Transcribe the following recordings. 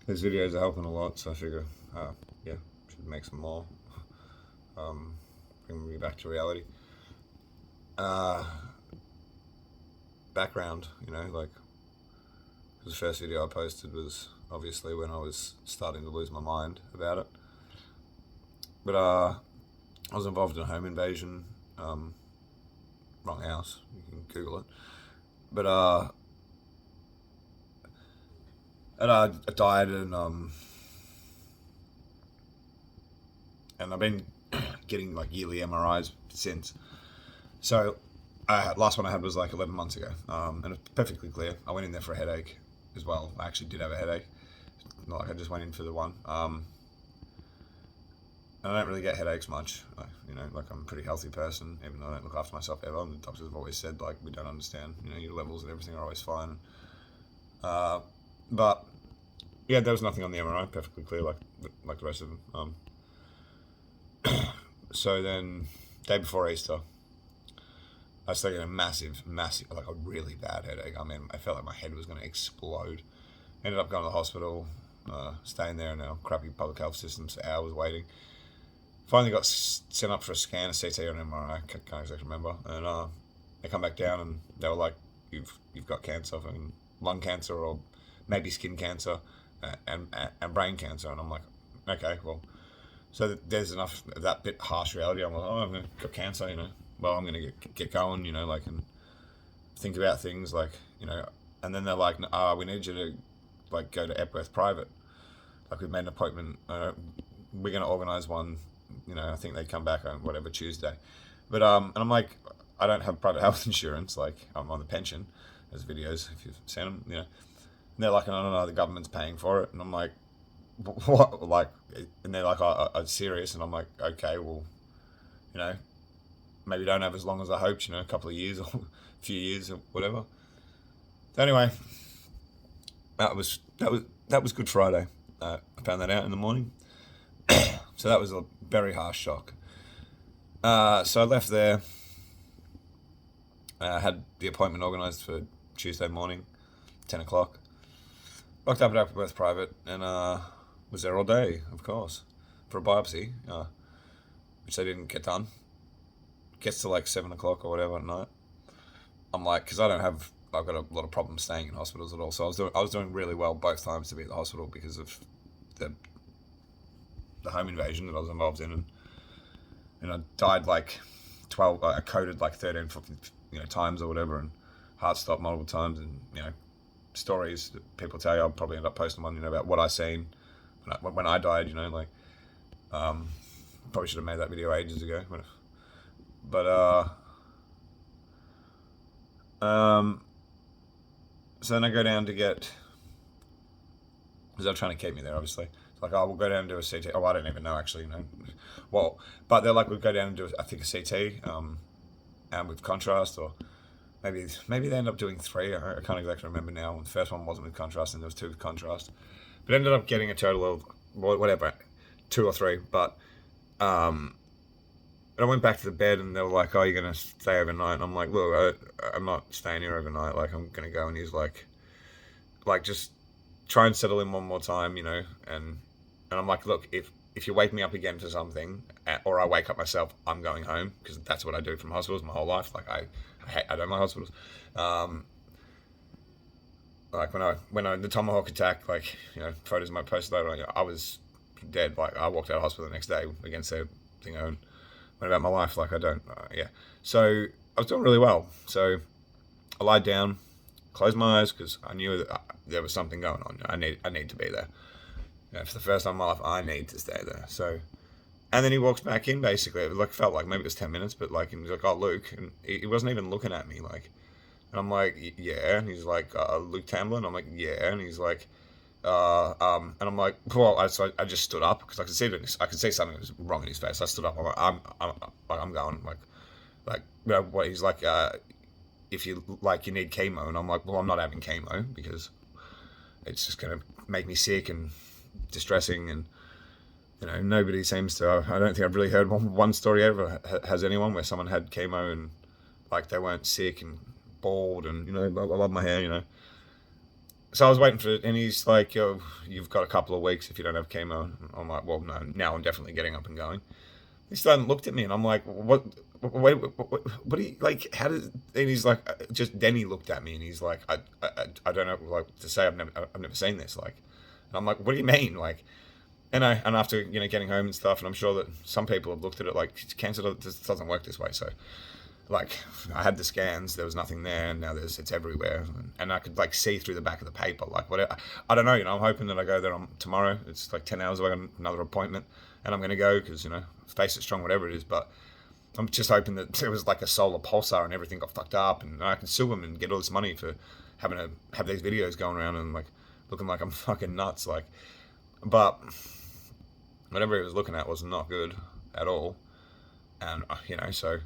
These videos are helping a lot, so I figure, yeah, should make some more. Bring me back to reality. Uh, Background, like, the first video I posted was obviously when I was starting to lose my mind about it. But I was involved in a home invasion. Wrong house. You can Google it. But I died, and I've been getting like yearly MRIs since. So last one I had was like 11 months ago, and it's perfectly clear. I went in there for a headache as well. I actually did have a headache. Not like I just went in for the one. I don't really get headaches much. Like I'm a pretty healthy person, even though I don't look after myself ever. And the doctors have always said, like, we don't understand. Your levels and everything are always fine. But yeah, there was nothing on the MRI, perfectly clear, like the rest of them. So then, day before Easter, I started getting a massive, like a really bad headache. I mean, I felt like my head was going to explode. Ended up going to the hospital, staying there in our crappy public health systems for hours waiting. Finally got sent up for a scan, a CT or an MRI, I can't exactly remember. And they come back down and they were like, you've got cancer, and lung cancer or maybe skin cancer and brain cancer. And I'm like, okay, well, so there's enough of that bit harsh reality. I'm like, oh, I'm going to get cancer, well, I'm going to get going, like, and think about things like, and then they're like, we need you to, like, go to Epworth Private. Like, we've made an appointment. We're going to organise one. I think they come back on whatever Tuesday. But, and I'm like, I don't have private health insurance. Like, I'm on the pension. There's videos, if you've seen them, And they're like, no, the government's paying for it. And I'm like, what? Like, and they're like, I'm serious. And I'm like, okay, well, maybe don't have as long as I hoped, a couple of years or a few years or whatever. So anyway, that was Good Friday. I found that out in the morning. So that was a very harsh shock. So I left there. I had the appointment organised for Tuesday morning, 10 o'clock. Rocked up at Epworth Private and was there all day, of course, for a biopsy, which they didn't get done. Gets to like 7 o'clock or whatever at night. I'm like, because I've got a lot of problems staying in hospitals at all. So I was doing really well both times to be at the hospital because of the home invasion that I was involved in, and I died like 12. I coded like 13, times or whatever, and heart stopped multiple times, and stories that people tell you. I'll probably end up posting one, about what I seen when I died. Probably should have made that video ages ago, but so then I go down to get, because they're trying to keep me there, obviously. It's like, we'll go down and do a CT. Oh, I don't even know, actually, Well, but they're like, we'll go down and do, I think, a CT, and with contrast, or maybe they end up doing 3. I can't exactly remember now. The first one wasn't with contrast, and there was 2 with contrast. But ended up getting a total of, whatever, 2 or 3. But, and I went back to the bed, and they were like, oh, you're going to stay overnight. And I'm like, look, I'm not staying here overnight. Like, I'm going to go. And he's like, just try and settle in one more time, and I'm like, look, if you wake me up again to something, or I wake up myself, I'm going home, because that's what I do from hospitals my whole life. Like, I don't like hospitals. Like when I the Tomahawk attack, like, photos of my post later, I was dead. Like, I walked out of hospital the next day against their thing, and went about my life. Like, I don't, yeah. So I was doing really well. So I lied down, closed my eyes, because I knew that there was something going on. I need to be there. For the first time in my life, I need to stay there. So, and then he walks back in. Basically, it felt like maybe it was 10 minutes, but like, and he's like, "Oh, Luke," and he wasn't even looking at me. Like, and I'm like, "Yeah," and he's like, "Luke Tamblyn." I'm like, "Yeah," and he's like, and I'm like, well, so I just stood up, because I could see something was wrong in his face. I stood up. I'm like, I'm going, like, what he's like, if you need chemo, and I'm like, well, I'm not having chemo, because it's just gonna make me sick and distressing, and nobody seems to. I don't think I've really heard one story ever. Has anyone where someone had chemo and, like, they weren't sick and bald and I love my hair, So I was waiting for it, and he's like, "Yo, you've got a couple of weeks if you don't have chemo." I'm like, "Well, no, now I'm definitely getting up and going." He still hadn't looked at me, and I'm like, "What? What do you like? How does?" And he's like, "Just." Then he looked at me, and he's like, I don't know like to say. I've never seen this." Like, and I'm like, "What do you mean?" Like, and after getting home and stuff, and I'm sure that some people have looked at it like cancer doesn't work this way. So like I had the scans, there was nothing there, and now it's everywhere, and I could like see through the back of the paper, like whatever. I don't know, I'm hoping that I go there on tomorrow. It's like 10 hours away, I got another appointment, and I'm gonna go because face it strong, whatever it is. But I'm just hoping that there was like a solar pulsar and everything got fucked up, and I can sue them and get all this money for having to have these videos going around and like looking like I'm fucking nuts, like. But whatever he was looking at was not good at all, and so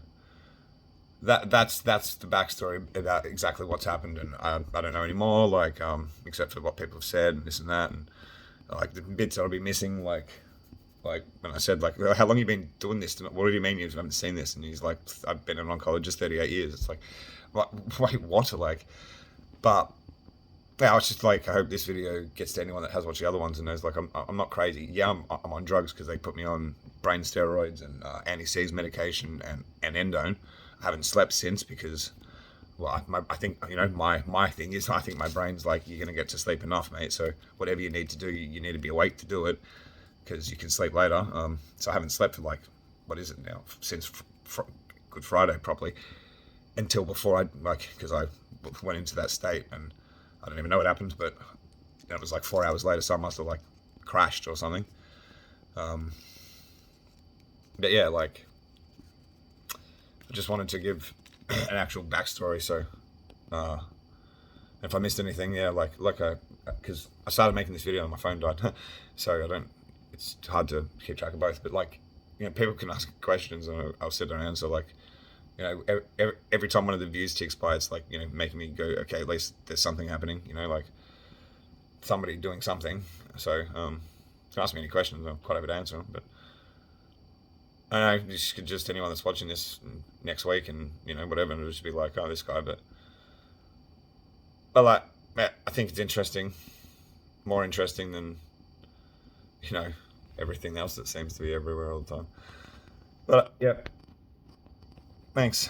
that's the backstory about exactly what's happened, and I don't know anymore, like except for what people have said and this and that, and like the bits I'll be missing, like when I said like, how long have you been doing this? What do you mean you haven't seen this? And he's like, I've been an oncologist 38 years. It's like, wait, what? Like, but yeah, I was just like, I hope this video gets to anyone that has watched the other ones and knows like I'm not crazy. Yeah, I'm on drugs because they put me on brain steroids and anti-seize medication and endone. I haven't slept since because, well, I think my thing is I think my brain's like, you're gonna get to sleep enough, mate. So whatever you need to do, you need to be awake to do it because you can sleep later. So I haven't slept for like, what is it now, since Good Friday properly, until before I like, because I went into that state and I don't even know what happened, but it was like 4 hours later, so I must have like crashed or something. But yeah, like I just wanted to give an actual backstory. So if I missed anything, yeah, because I started making this video and my phone died, so I don't. It's hard to keep track of both. But like, people can ask questions and I'll sit there and answer. Like, every time one of the views ticks by, it's like making me go, okay, at least there's something happening. Like somebody doing something. So you can ask me any questions. I'm quite happy to answer them. But I don't know, just anyone that's watching this next week and whatever, and it'll just be like, oh, this guy. But like, I think it's interesting, more interesting than everything else that seems to be everywhere all the time. But yeah, thanks.